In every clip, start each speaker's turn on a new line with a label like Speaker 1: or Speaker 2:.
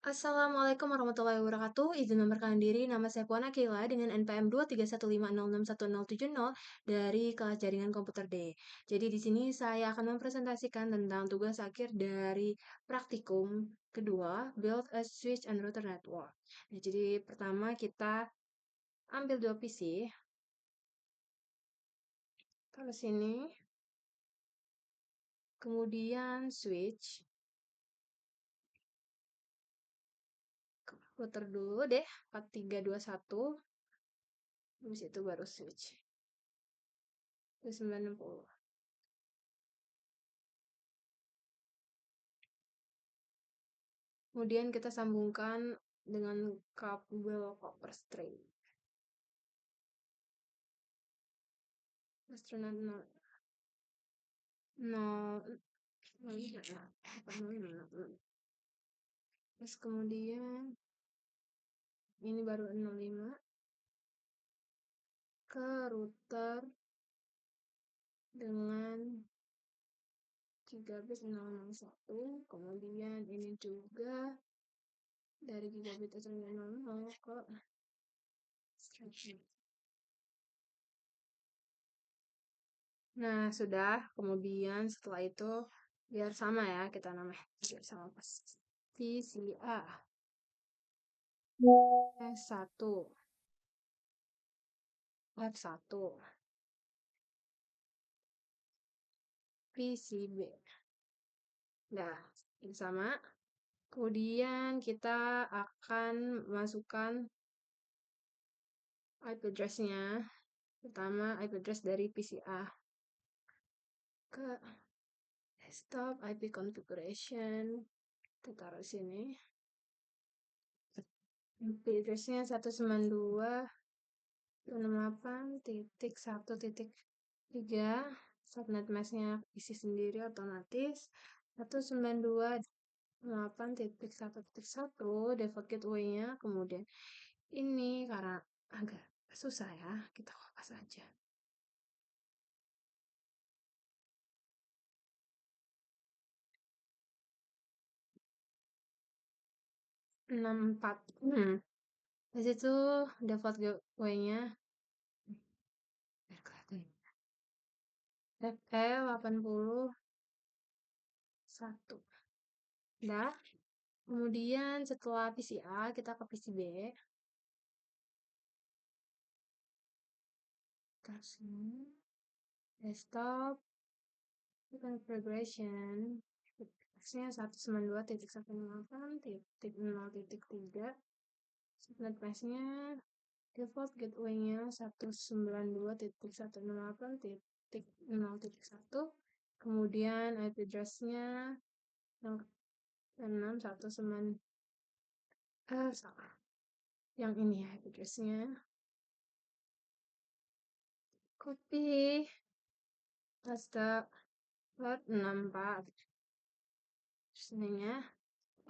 Speaker 1: Assalamualaikum warahmatullahi wabarakatuh. Izin memperkenalkan diri, nama saya Puana Kila dengan NPM 231506170 dari kelas jaringan komputer D. Jadi di sini saya akan mempresentasikan tentang tugas akhir dari praktikum kedua, Build a Switch and Router Network. Nah, jadi pertama kita ambil dua PC, taruh sini, kemudian switch, router dulu deh, 4321, habis itu baru switch. 960. Kemudian kita sambungkan dengan kabel copper string. Astronaut 0, 0, terus kemudian ini baru 05 ke router dengan gigabit 001, kemudian ini juga dari gigabit 000 ke string. Nah, sudah. Kemudian setelah itu biar sama ya, kita namanya biar sama pas. VCA S1 F1 PCB. Nah, ini sama. Kemudian kita akan masukkan IP address-nya. Pertama, IP address dari PCA ke desktop IP configuration. Kita taruh sini. IP address-nya 192.168.1.3. Subnet mask-nya isi sendiri otomatis. 192.8.1.1 default gateway-nya. Kemudian ini karena agak susah ya, kita kopas aja. 64. Di situ default gateway-nya FL81. Dah. Kemudian setelah PCA kita ke PCB. Kasih desktop configuration. Nya 192.168.0.3. Subnet mask-nya default gateway-nya 192.168.0.1. Kemudian IP address-nya 619. Salah. Yang ini ya IP address-nya. Copy. Paste. 64. Sininya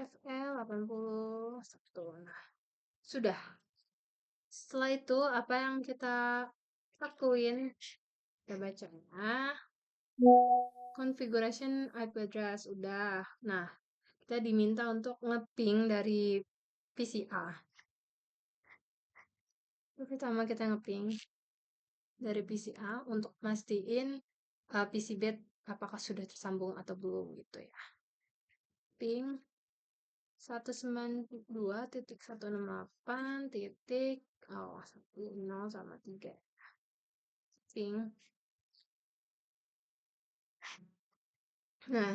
Speaker 1: FL81. Nah, sudah. Setelah itu apa yang kita lakuin? Kita baca ya. Configuration IP address udah. Nah, kita diminta untuk nge-ping dari PCA. Pertama kita nge-ping dari PCA untuk mastiin PCB apakah sudah tersambung atau belum gitu ya. Ping 192.168.10,3. Ping. Nah,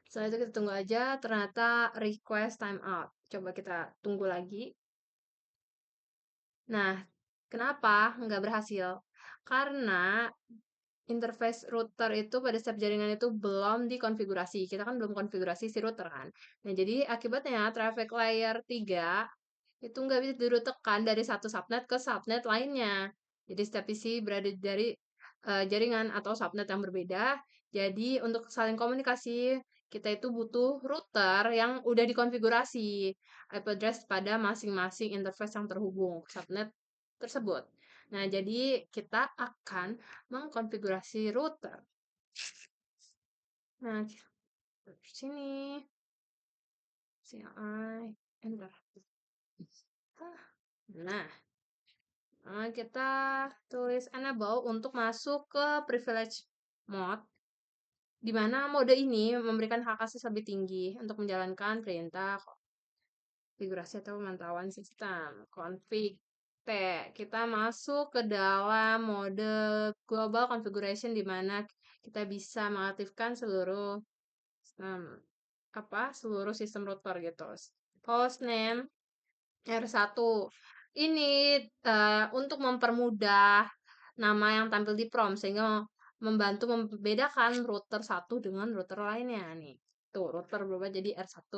Speaker 1: setelah itu kita tunggu aja, ternyata request timeout. Coba kita tunggu lagi. Nah, kenapa nggak berhasil? Karena interface router itu pada setiap jaringan itu belum dikonfigurasi. Kita kan belum konfigurasi si router kan. Nah, jadi akibatnya traffic layer 3 itu nggak bisa dirutekan dari satu subnet ke subnet lainnya. Jadi setiap PC berada dari jaringan atau subnet yang berbeda. Jadi untuk saling komunikasi, kita itu butuh router yang udah dikonfigurasi IP address pada masing-masing interface yang terhubung ke subnet tersebut. Nah, jadi kita akan mengkonfigurasi router. Nah, sini CLI Enter. Nah, kita tulis enable untuk masuk ke privilege mode, di mana mode ini memberikan hak akses lebih tinggi untuk menjalankan perintah konfigurasi atau pemantauan sistem. Config T. Kita masuk ke dalam mode global configuration di mana kita bisa mengaktifkan seluruh seluruh sistem router gitu. Hostname R1. Ini untuk mempermudah nama yang tampil di prompt sehingga membantu membedakan router satu dengan router lainnya nih. Tuh, router berubah jadi R1.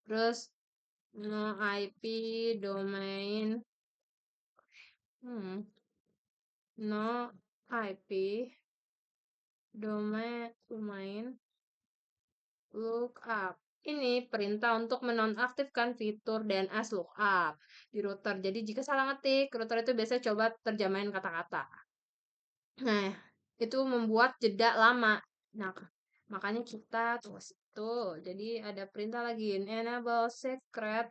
Speaker 1: Terus no IP domain no IP domain lookup. Ini perintah untuk menonaktifkan fitur DNS lookup di router. Jadi jika salah ngetik, router itu biasanya coba terjemahin kata-kata. Nah, itu membuat jeda lama. Nah, makanya kita tulis itu. Jadi ada perintah lagi, enable secret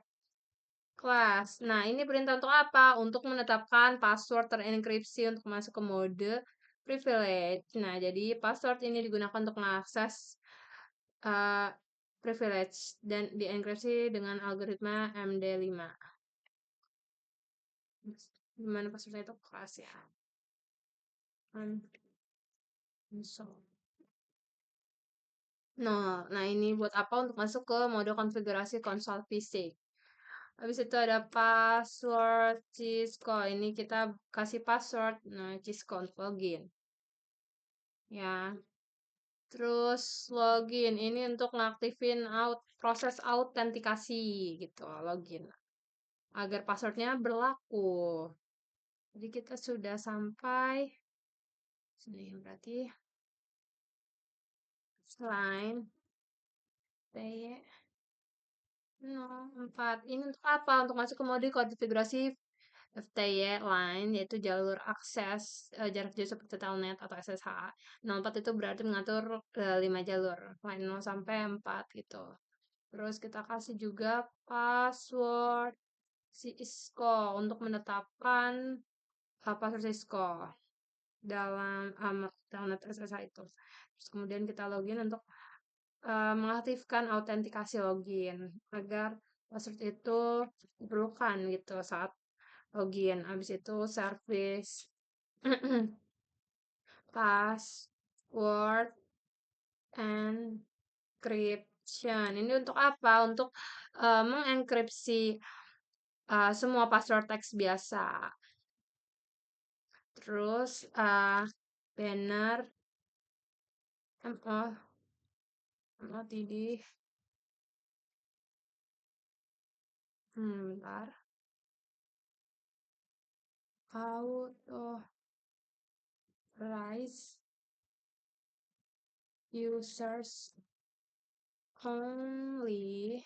Speaker 1: class. Nah, ini perintah untuk apa? Untuk menetapkan password terenkripsi untuk masuk ke mode privilege. Nah, jadi password ini digunakan untuk mengakses uh, privilege dan dienkripsi dengan algoritma MD5. Gimana passwordnya itu kelas ya. So. Nah, ini buat apa? Untuk masuk ke mode konfigurasi konsol fisik. Habis itu ada password Cisco. Ini kita kasih password. Nah, Cisco untuk login. Ya. Terus login. Ini untuk ngaktifin proses autentikasi gitu. Login. Agar passwordnya berlaku. Jadi kita sudah sampai sini berarti selain TY 4. Ini untuk apa? Untuk masuk ke mode konfigurasi FTY line, yaitu jalur akses jarak jauh seperti telnet atau SSH. 04 itu berarti mengatur 5 jalur, line 0 sampai 4 gitu. Terus kita kasih juga password Cisco untuk menetapkan password Cisco dalam telnet SSH itu. Terus kemudian kita login untuk mengaktifkan autentikasi login agar password itu diperlukan gitu saat login. Habis itu service password encryption. Ini untuk apa? Untuk mengenkripsi semua password teks biasa. Terus banner MOTD. Bentar. Authorize users only.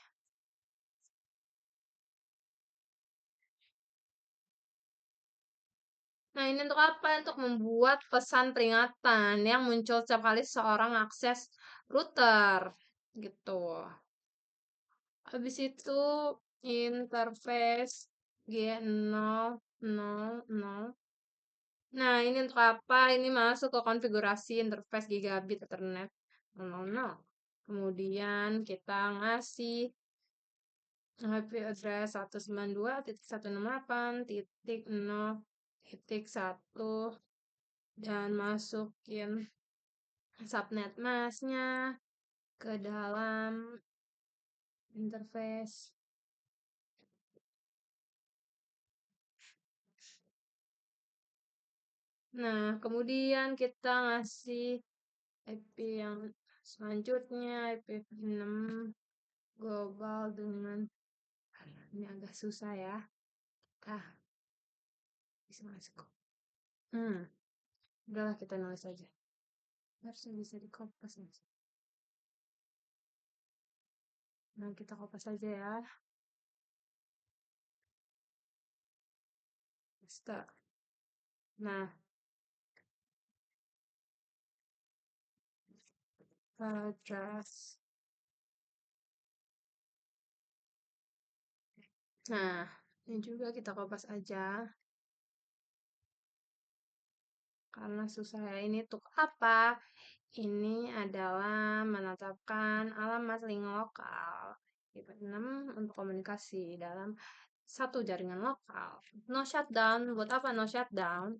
Speaker 1: Nah, ini untuk apa? Untuk membuat pesan peringatan yang muncul setiap kali seorang akses router. Gitu. Habis itu interface G000. Nah, ini untuk apa? Ini masuk ke konfigurasi interface gigabit Ethernet 000. Kemudian kita ngasih IP address 192.168.0.1 dan masukin subnet masknya ke dalam interface. Nah, kemudian kita ngasih IP yang selanjutnya, IP6 global dengan ini agak susah ya. Bisa masuk. Udahlah kita nulis aja. Harusnya bisa dikopas nih. Nah, kita kopas aja ya. Start. Nah, address Nah, ini juga kita kopas aja. Karena susah ya. Ini untuk apa? Ini adalah menetapkan alamat link lokal. Tipe 6 untuk komunikasi dalam satu jaringan lokal. No shutdown. Buat apa no shutdown?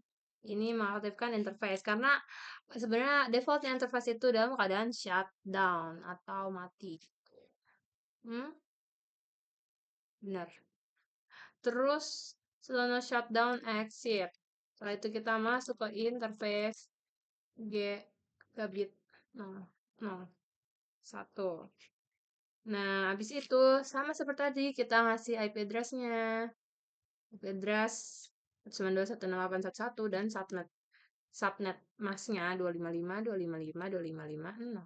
Speaker 1: Ini mengaktifkan interface. Karena sebenarnya defaultnya interface itu dalam keadaan shutdown atau mati. Hmm? Benar. Terus setelah no shutdown exit. Setelah itu kita masuk ke interface G gabit 001. Nah, habis itu sama seperti tadi kita ngasih IP address-nya. IP address 92.168.1.1 dan subnet masnya 255.255.255.0.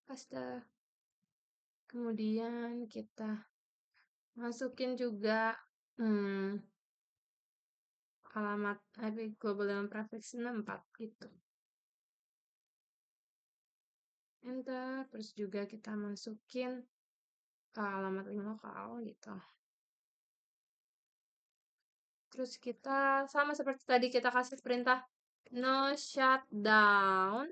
Speaker 1: Paste. Kemudian kita masukin juga alamat IP global dengan prefix 64 gitu. Enter. Terus juga kita masukin alamat link lokal gitu. Terus kita sama seperti tadi kita kasih perintah no shutdown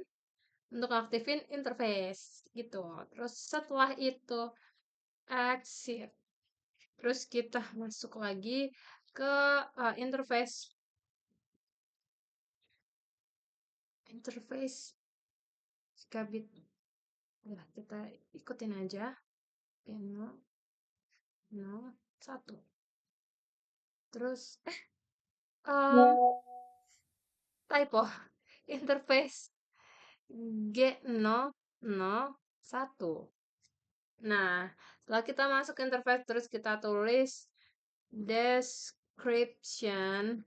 Speaker 1: untuk aktifin interface gitu. Terus setelah itu exit. Terus kita masuk lagi ke interface gigabit. Nah, kita ikutin aja. N0, 1. Terus um, typo interface G001. Nah, setelah kita masuk interface terus kita tulis description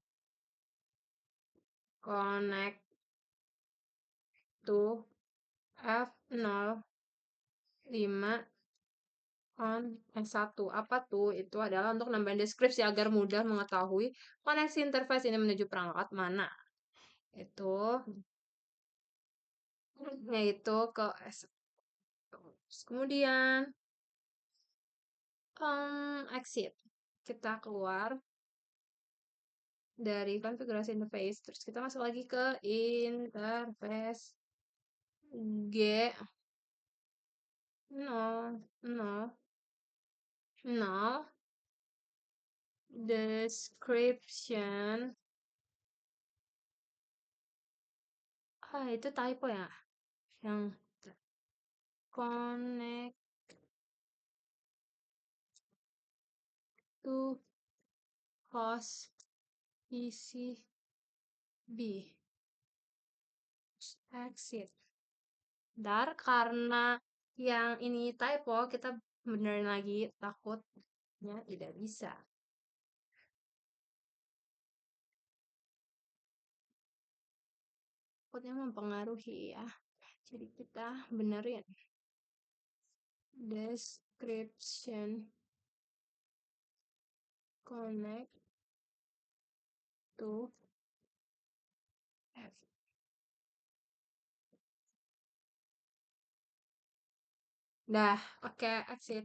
Speaker 1: connect to F05 on S1. Apa tuh? Itu adalah untuk nambahin deskripsi agar mudah mengetahui koneksi interface ini menuju perangkat mana. Itu yaitu ke S1. Kemudian exit. Kita keluar dari konfigurasi interface. Terus kita masuk lagi ke interface G 0 description. Itu typo ya. Yang connect to host PCB. Exit. Karena yang ini typo, kita benerin lagi, takutnya tidak bisa. Takutnya mempengaruhi ya. Jadi kita benerin. Description connect to F. Dah, oke, exit.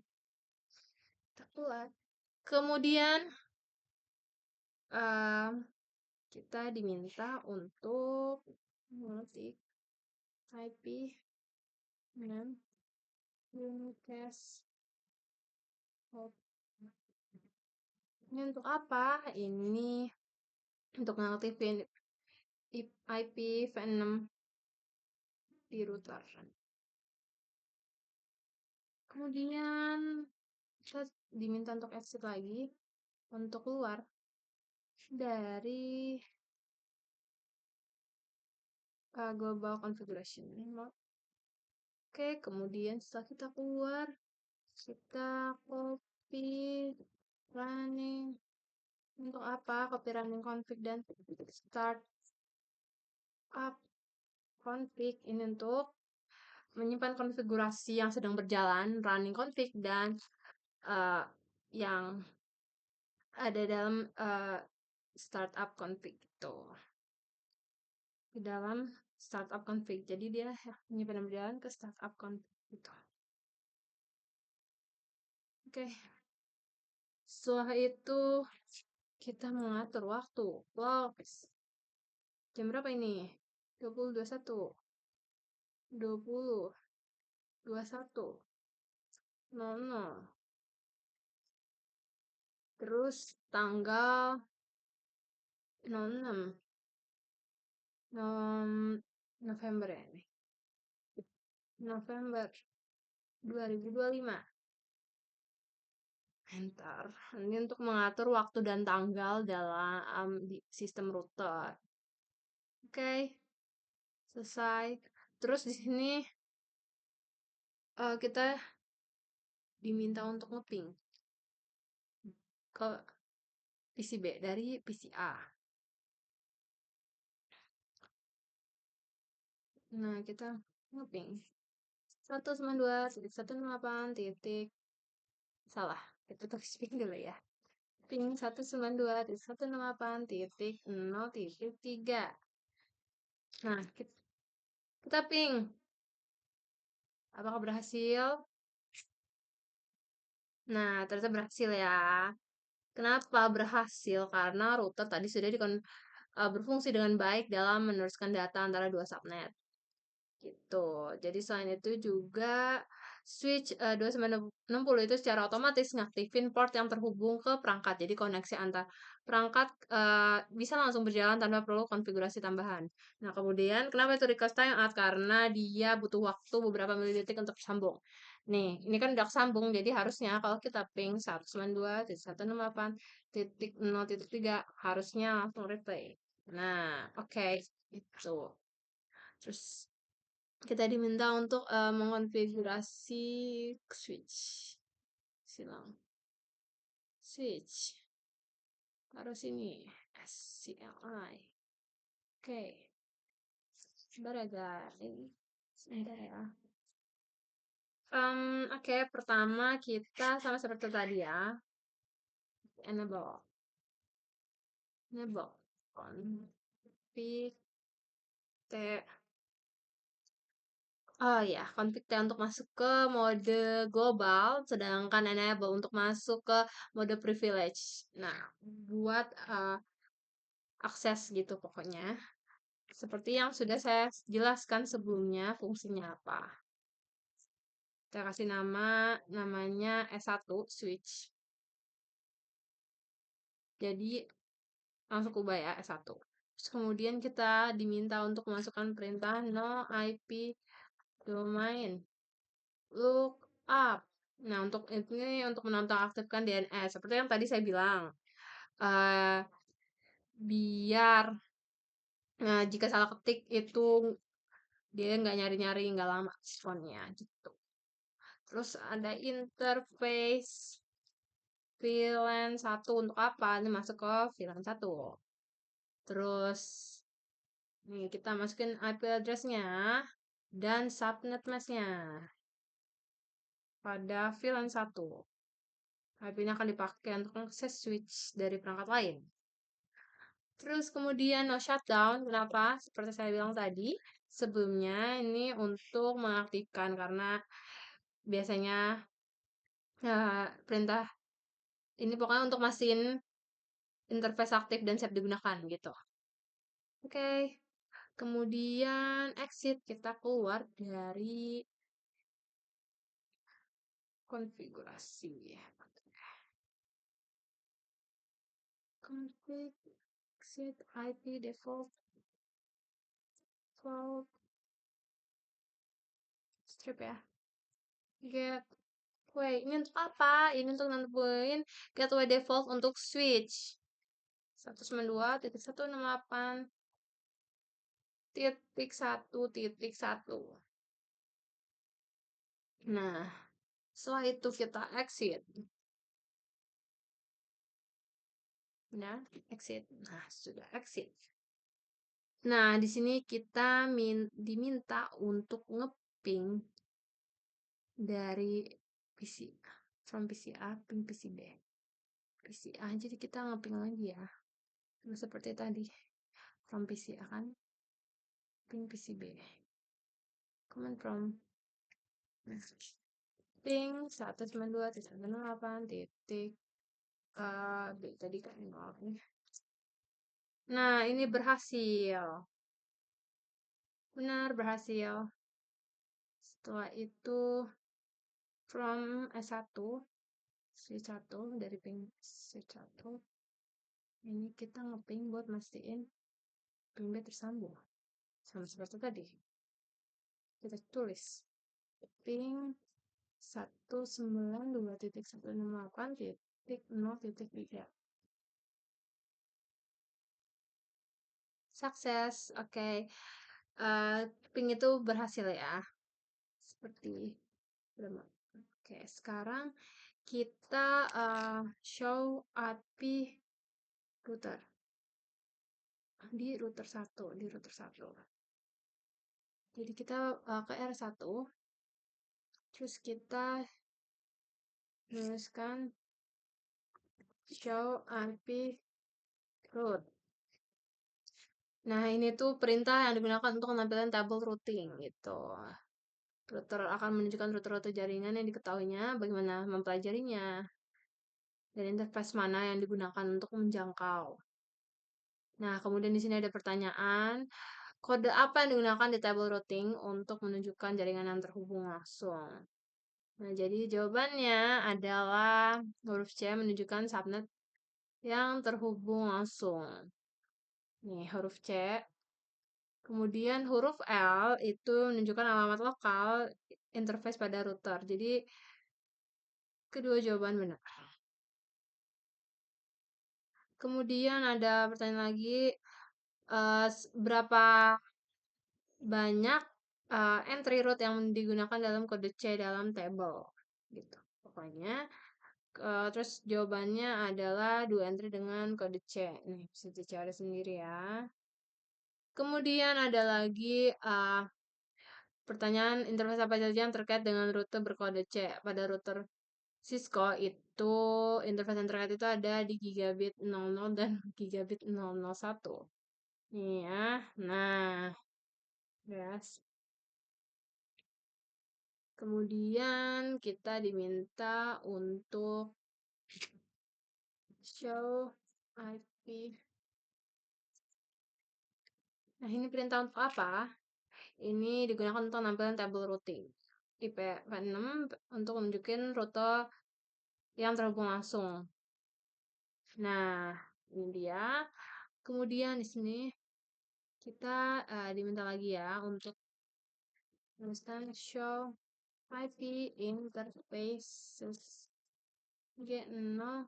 Speaker 1: Kita keluar. Kemudian kita diminta untuk mengetik IP dan unicast. Ini untuk apa? Ini untuk ngaktifin IP v6 di router. Kemudian kita diminta untuk exit lagi untuk keluar dari global configuration. Oke, kemudian setelah kita keluar, kita copy running. Untuk apa? Copy running config dan start up config. Ini untuk menyimpan konfigurasi yang sedang berjalan, running config, dan yang ada dalam startup config itu. Di dalam startup config. Jadi dia menyimpan dan berjalan ke startup config itu. Oke. Setelah itu kita mengatur waktu. Wow, jam berapa ini? 20.21. 20, 21, 00. Terus tanggal 06, November ya ini. November 2025. Enter. Ini untuk mengatur waktu dan tanggal dalam di sistem router. Oke, selesai. Terus di sini kita diminta untuk ngeping ke PC B dari PC A. Nah, kita ngeping 192.168 titik salah. Kita tulis ping dulu ya. Ping 192.168.0.3. Nah, kita ping. Apakah berhasil? Nah, ternyata berhasil ya. Kenapa berhasil? Karena router tadi sudah berfungsi dengan baik dalam meneruskan data antara dua subnet. Gitu. Jadi selain itu juga switch 2960 itu secara otomatis ngaktifin port yang terhubung ke perangkat. Jadi koneksi antar perangkat bisa langsung berjalan tanpa perlu konfigurasi tambahan. Nah, kemudian kenapa itu request timeout? Karena dia butuh waktu beberapa milidetik untuk sambung. Nih, ini kan udah sambung, jadi harusnya kalau kita ping 192.168.0.3 harusnya langsung replay. Nah, oke, itu. Terus kita diminta untuk mengonfigurasi switch. Silang. Switch. Taruh sini. SCLI. Oke. Sebentar ya guys. Sebentar ya. Oke, pertama kita sama seperti tadi ya. Enable. Enable. Config T. Oh ya, config T untuk masuk ke mode global, sedangkan enable untuk masuk ke mode privilege. Nah, buat akses gitu pokoknya. Seperti yang sudah saya jelaskan sebelumnya, fungsinya apa. Kita kasih namanya S1 switch. Jadi langsung ubah ya S1. Terus kemudian kita diminta untuk memasukkan perintah no IP domain look up. Nah, untuk ini untuk menonaktifkan DNS. Seperti yang tadi saya bilang. Uh, biar jika salah ketik itu dia nggak nyari-nyari, nggak lama responnya gitu. Terus ada interface VLAN 1 untuk apa? Ini masuk ke VLAN 1. Terus nih kita masukin IP address-nya dan subnet mask-nya pada VLAN 1. IP-nya akan dipakai untuk akses switch dari perangkat lain. Terus kemudian no shutdown, kenapa? Seperti saya bilang tadi, sebelumnya ini untuk mengaktifkan karena biasanya perintah ini pokoknya untuk mastiin interface aktif dan siap digunakan gitu. Oke, kemudian exit kita keluar dari konfigurasi. Config exit IP default strip ya. Gateway ini untuk apa? Ini untuk nentuin gateway default untuk switch 192.168.1.1. Nah, setelah itu kita exit. Nah, exit. Nah, sudah exit. Nah, di sini kita diminta untuk ngeping dari PC from PC A ping PC B. PC A jadi kita ngeping lagi ya. Seperti tadi. From PC A kan ping PC B. Command from ping 192.168 tadi kan nol. Nah, ini berhasil. Benar, berhasil. Setelah itu, from S1, C1, dari ping C1, ini kita ngeping buat mastiin ping B tersambung. Sama seperti tadi. Kita tulis ping 192.168.0.3. Sukses, oke. Ping itu berhasil ya. Seperti oke, sekarang kita show IP router di router 1, di router 1. Jadi kita ke R1, terus kita tuliskan show IP route. Nah, ini tuh perintah yang digunakan untuk menampilkan tabel routing gitu. Router akan menunjukkan rute-rute jaringan yang diketahuinya, bagaimana mempelajarinya, dan interface mana yang digunakan untuk menjangkau. Nah, kemudian di sini ada pertanyaan, kode apa yang digunakan di tabel routing untuk menunjukkan jaringan yang terhubung langsung? Nah, jadi jawabannya adalah huruf C menunjukkan subnet yang terhubung langsung. Nih, huruf C. Kemudian huruf L itu menunjukkan alamat lokal interface pada router. Jadi, kedua jawaban benar. Kemudian ada pertanyaan lagi, berapa banyak entry root yang digunakan dalam kode C dalam table gitu. Pokoknya terus jawabannya adalah 2 entry dengan kode C. Nih, bisa dicari sendiri ya. Kemudian ada lagi pertanyaan interface apa saja yang terkait dengan rute berkode C. Pada router Cisco itu interface yang terkait itu ada di gigabit 00 dan gigabit 001. Nih ya. Nah, yes. Kemudian kita diminta untuk show IP. Nah, ini perintah untuk apa? Ini digunakan untuk nampilkan tabel routing. IP6 untuk menunjukkan rute yang terhubung langsung. Nah, ini dia. Kemudian di sini kita diminta lagi ya untuk menuliskan show IP interfaces G001.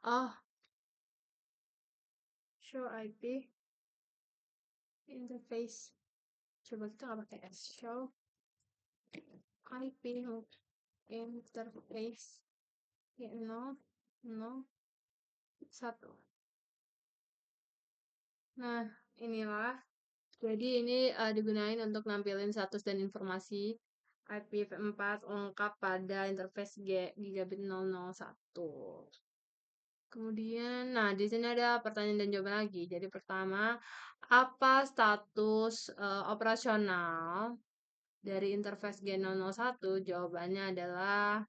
Speaker 1: Oh, show IP interface. Coba kita nggak pakai S. Show IP interface G001. Nah, inilah. Jadi ini digunain untuk nampilin status dan informasi IPv4 lengkap pada interface gigabit 001. Kemudian, nah di sini ada pertanyaan dan jawaban lagi. Jadi pertama, apa status operasional dari interface G001? Jawabannya adalah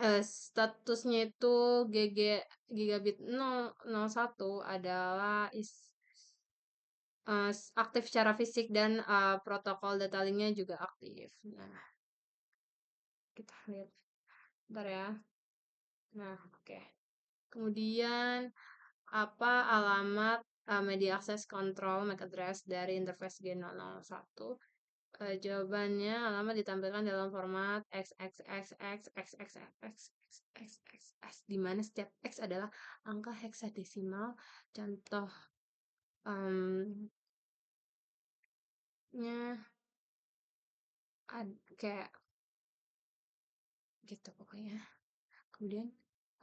Speaker 1: statusnya itu gigabit 001 adalah aktif secara fisik dan protokol data linknya juga aktif. Nah, kita lihat. Bentar ya. Nah, oke. Kemudian, apa alamat media access control MAC address dari interface G001? Jawabannya alamat ditampilkan dalam format XXXXXXXXXX, di mana setiap X adalah angka heksadesimal. Contoh nya kayak gitu pokoknya. Kemudian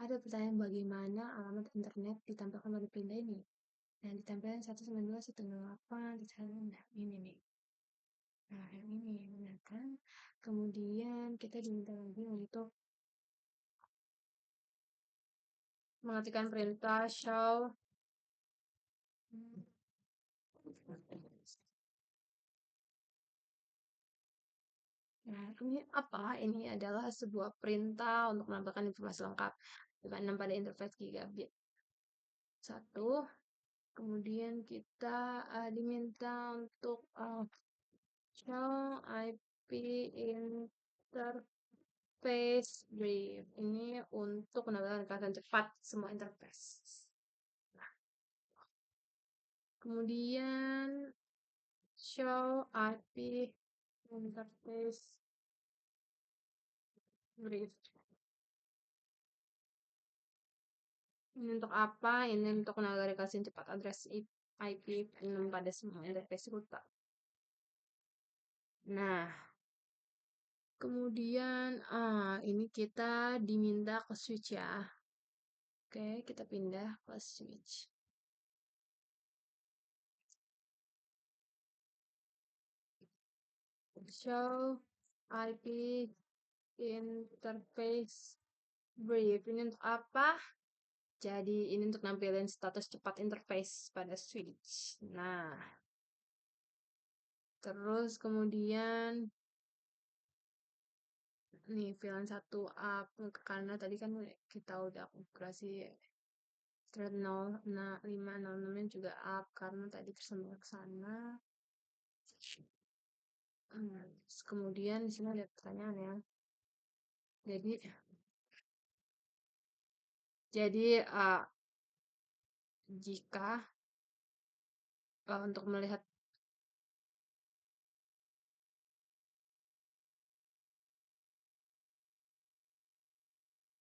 Speaker 1: ada pertanyaan bagaimana alamat internet ditampilkan pada pindah ini. Nah, ditampilkan 192.168 di sana. Nah, ini nih. Nah, yang ini benar kan? Kemudian kita diminta lagi untuk mengetikkan perintah show Nah, ini apa? Ini adalah sebuah perintah untuk menambahkan informasi lengkap. Dengan pada interface gigabit. Satu, kemudian kita diminta untuk show IP interface brief. Ini untuk menambahkan kekuatan cepat semua interface. Kemudian show IP interface brief. Ini untuk apa? Ini untuk menavigasi cepat address IP pada semua interface router. Nah, kemudian ini kita diminta ke switch ya. Oke, kita pindah ke switch. Show IP interface brief. Ini untuk apa? Jadi ini untuk nampilin status cepat interface pada switch. Nah, terus kemudian nih VLAN 1 up karena tadi kan kita udah konfigurasi thread 0506 juga up karena tadi tersambung ke sana. Terus kemudian di sini ada pertanyaan ya. Jadi jika untuk melihat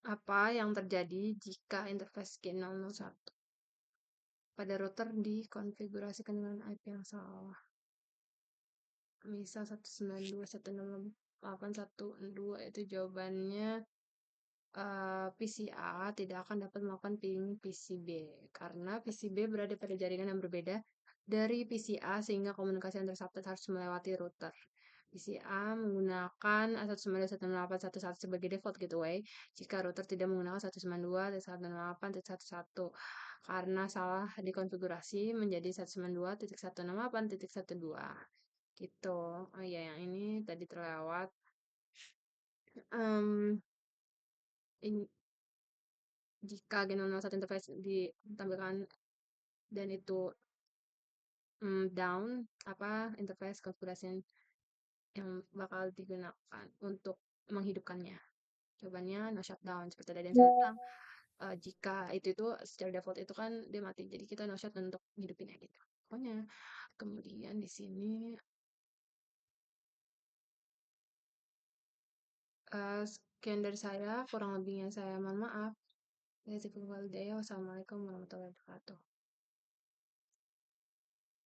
Speaker 1: apa yang terjadi jika interface G001 pada router dikonfigurasikan dengan IP yang salah. Misal 192.168.1.2 itu jawabannya PCA tidak akan dapat melakukan ping PCB karena PCB berada pada jaringan yang berbeda dari PCA sehingga komunikasi antar subnet harus melewati router. PCA menggunakan 192.168.1.1 sebagai default gateway jika router tidak menggunakan 192.168.1.1 karena salah dikonfigurasi menjadi 192.168.1.2 gitu. Oh iya, yang ini tadi terlewat. Ini jika G001 interface ditampilkan dan itu down, apa interface konfigurasi yang bakal digunakan untuk menghidupkannya. Jawabannya no shutdown seperti tadi yang saya bilang. Jika itu secara default itu kan dia mati, jadi kita no shutdown untuk hidupinnya gitu. Pokoknya kemudian di sini sekian dari saya, kurang lebihnya saya mohon maaf. Wassalamualaikum warahmatullahi wabarakatuh.